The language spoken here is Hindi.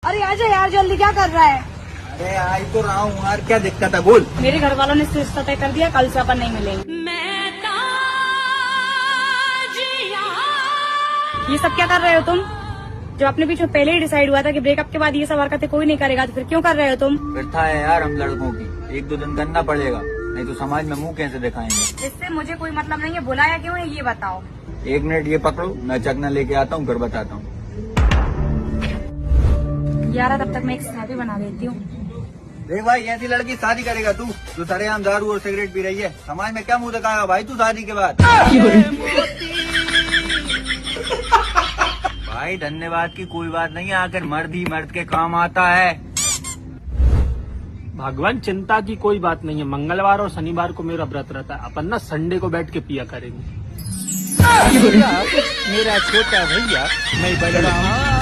अरे आजा यार जल्दी, क्या कर रहा है? अरे आई तो रहा हूँ यार, क्या दिक्कत है बोल। मेरे घर वालों ने रिश्ता तय कर दिया, कल से अपन नहीं मिलेंगे। ये सब क्या कर रहे हो तुम? जो अपने बीच में पहले ही डिसाइड हुआ था कि ब्रेकअप के बाद ये सब हरकतें कोई नहीं करेगा, तो फिर क्यों कर रहे हो तुम? फिर था है यार हम लड़कों की, एक दो दिन करना पड़ेगा, नहीं तो समाज में मुंह कैसे दिखाएंगे। इससे मुझे कोई मतलब नहीं है, बुलाया क्यों है ये बताओ। 1 मिनट ये पकड़ो, मैं चकना लेके आता हूँ, फिर बताता हूँ। यार तब तक मैं एक स्नैप ही बना देती हूँ। देख भाई, ऐसी लड़की शादी करेगा तू जो सरेआम दारू और सिगरेट पी रही है, समाज में क्या मुंह दिखाएगा भाई तू शादी के बाद। भाई धन्यवाद की कोई बात नहीं है, आखिर मर्द ही मर्द के काम आता है। भगवान चिंता की कोई बात नहीं है, मंगलवार और शनिवार को मेरा व्रत रहता है, अपन ना संडे को बैठ के पिया करेंगे। मेरा छोटा भैया, मैं बड़ा हूँ,